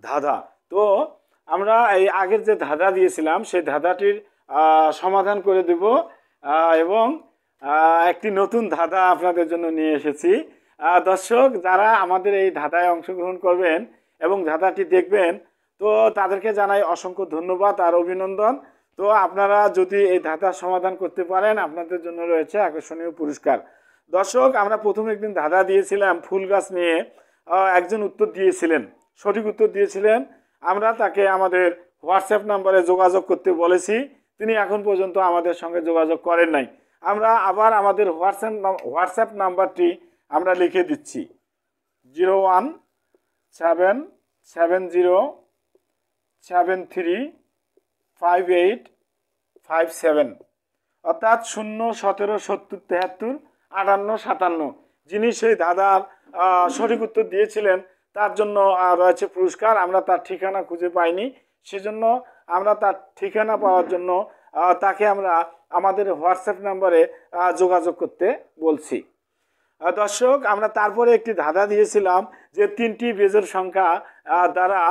ধাঁধা। তো আমরা এই আগের যে ধাঁধা দিয়েছিলাম সেই ধাঁধাটির সমাধান করে দেব এবং একটি নতুন ধাঁধা আপনাদের জন্য নিয়ে এসেছি। দর্শক যারা আমাদের এই ধাঁধায় অংশগ্রহণ করবেন এবং ধাঁধাটি দেখবেন, তো তাদেরকে জানাই অসংখ্য ধন্যবাদ আর অভিনন্দন। তো আপনারা যদি এই ধাঁধার সমাধান করতে পারেন, আপনাদের জন্য রয়েছে আকর্ষণীয় পুরস্কার। দর্শক, আমরা প্রথমে একদিন ধাঁধা দিয়েছিলাম ফুল গাছ নিয়ে। একজন উত্তর দিয়েছিলেন, সঠিক উত্তর দিয়েছিলেন। আমরা তাকে আমাদের হোয়াটসঅ্যাপ নাম্বারে যোগাযোগ করতে বলেছি, তিনি এখন পর্যন্ত আমাদের সঙ্গে যোগাযোগ করেন নাই। আমরা আবার আমাদের হোয়াটসঅ্যাপ নাম্বারটি আমরা লিখে দিচ্ছি 01770735857, অর্থাৎ 01770735857। যিনি সেই ধাঁধার সঠিক উত্তর দিয়েছিলেন তার জন্য রয়েছে পুরস্কার। আমরা তার ঠিকানা খুঁজে পাইনি, সেজন্য আমরা তার ঠিকানা পাওয়ার জন্য তাকে আমরা আমাদের হোয়াটসঅ্যাপ নাম্বারে যোগাযোগ করতে বলছি। দর্শক, আমরা তারপরে একটি ধাঁধা দিয়েছিলাম যে 3টি বেজোড় সংখ্যা দ্বারা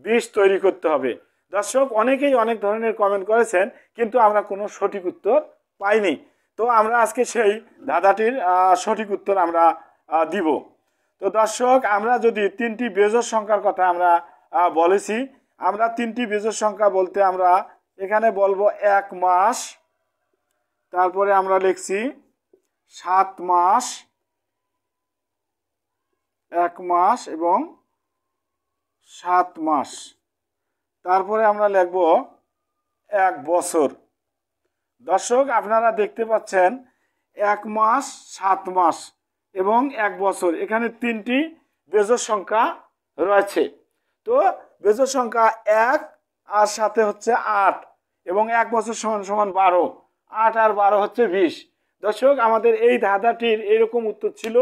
20 তৈরি করতে হবে। দর্শক, অনেকেই অনেক ধরনের কমেন্ট করেছেন, কিন্তু আমরা কোনো সঠিক উত্তর পাইনি। তো আমরা আজকে সেই ধাঁধাটির সঠিক উত্তর আমরা দিব। তো দর্শক, আমরা যদি 3টি বেজোড় সংখ্যার কথা আমরা বলেছি, আমরা 3টি বেজোড় সংখ্যা বলতে আমরা এখানে বলবো 1 মাস, তারপরে আমরা লিখছি 7 মাস, 1 মাস এবং 7 মাস, তারপরে আমরা লিখব 1 বছর। দর্শক, আপনারা দেখতে পাচ্ছেন 1 মাস, 7 মাস এবং 1 বছর, এখানে 3টি বেজোড় সংখ্যা রয়েছে। তো বেজোড় সংখ্যা 1 আর সাথে হচ্ছে 8 এবং 1 বছর সমান সমান 12, 8 আর 12 হচ্ছে 20। দর্শক, আমাদের এই ধাঁধাটির এইরকম উত্তর ছিল।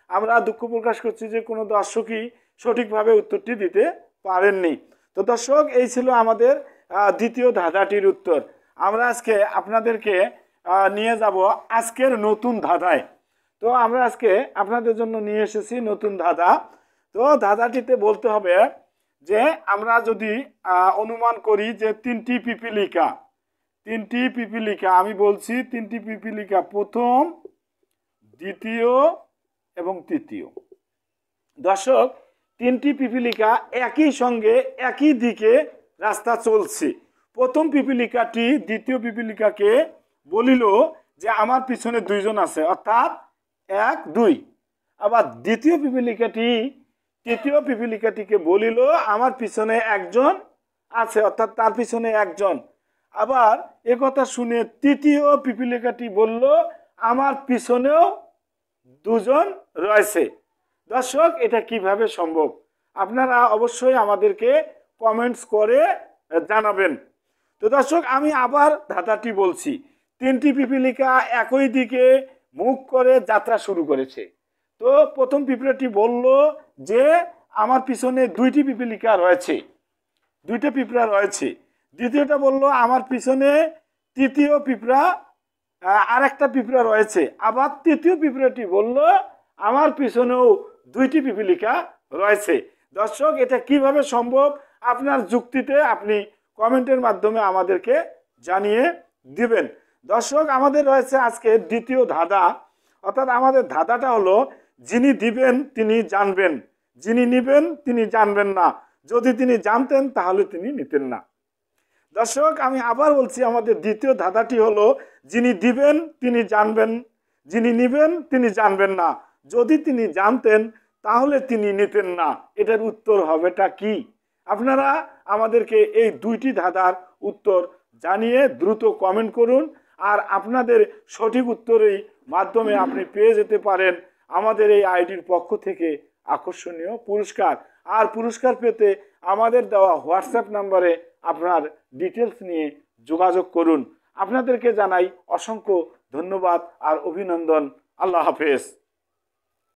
আমরা দুঃখ প্রকাশ করছি যে কোনো দর্শকই সঠিকভাবে উত্তরটি দিতে পারেননি। তো দর্শক, এই ছিল আমাদের দ্বিতীয় ধাঁধাটির উত্তর। আমরা আজকে আপনাদেরকে নিয়ে যাব আজকের নতুন ধাঁধায়। তো আমরা আজকে আপনাদের জন্য নিয়ে এসেছি নতুন ধাঁধা। তো ধাঁধাটিতে বলতে হবে যে আমরা যদি অনুমান করি যে 3টি পিপীলিকা, 3টি পিপীলিকা, আমি বলছি 3টি পিপীলিকা, প্রথম, দ্বিতীয় এবং তৃতীয়। দর্শক, 3টি পিপীলিকা একই সঙ্গে একই দিকে রাস্তা চলছে। প্রথম পিপীলিকাটি দ্বিতীয় পিপীলিকাকে বলিল যে আমার পিছনে 2 জন আছে, অর্থাৎ 1 2। আবার দ্বিতীয় পিপীলিকাটি তৃতীয় পিপীলিকাটিকে বলিল আমার পিছনে 1 জন আছে, অর্থাৎ তার পিছনে 1 জন। আবার একথা শুনে তৃতীয় পিপীলিকাটি বলল আমার পিছনেও 2 জন রয়েছে। দর্শক, এটা কিভাবে সম্ভব? আপনারা অবশ্যই আমাদেরকে কমেন্টস করে জানাবেন। তো দর্শক, আমি আবার ধাঁধাটি বলছি। 3টি পিপীলিকা একই দিকে মুখ করে যাত্রা শুরু করেছে। তো প্রথম পিঁপড়াটি বলল যে আমার পিছনে 2টি পিপীলিকা রয়েছে, 2টা পিঁপড়া রয়েছে। দ্বিতীয়টা বলল আমার পিছনে তৃতীয় পিঁপড়া, আর একটা পিঁপড়া রয়েছে। আবার তৃতীয় পিঁপড়াটি বলল আমার পিছনেও 2টি পিপীলিকা রয়েছে। দর্শক, এটা কিভাবে সম্ভব? আপনার যুক্তিতে আপনি কমেন্টের মাধ্যমে আমাদেরকে জানিয়ে দিবেন। দর্শক, আমাদের রয়েছে আজকে দ্বিতীয় ধাঁধা, অর্থাৎ আমাদের ধাঁধাটা হলো যিনি দিবেন তিনি জানবেন, যিনি নিবেন তিনি জানবেন না, যদি তিনি জানতেন তাহলে তিনি নিতেন না। দর্শক, আমি আবার বলছি, আমাদের দ্বিতীয় ধাঁধাটি হলো যিনি দিবেন তিনি জানবেন, যিনি নিবেন তিনি জানবেন না, যদি তিনি জানতেন তাহলে তিনি নিতেন না। এটার উত্তর হবেটা কি? আপনারা আমাদেরকে এই 2টি ধাঁধার উত্তর জানিয়ে দ্রুত কমেন্ট করুন। আর আপনাদের সঠিক উত্তরের মাধ্যমে আপনি পেয়ে যেতে পারেন আমাদের এই আইডির পক্ষ থেকে আকর্ষণীয় পুরস্কার। আর পুরস্কার পেতে আমাদের দেওয়া হোয়াটসঅ্যাপ নাম্বারে আপনার ডিটেলস নিয়ে যোগাযোগ করুন। আপনাদেরকে জানাই অসংখ্য ধন্যবাদ আর অভিনন্দন। আল্লাহ হাফেজ।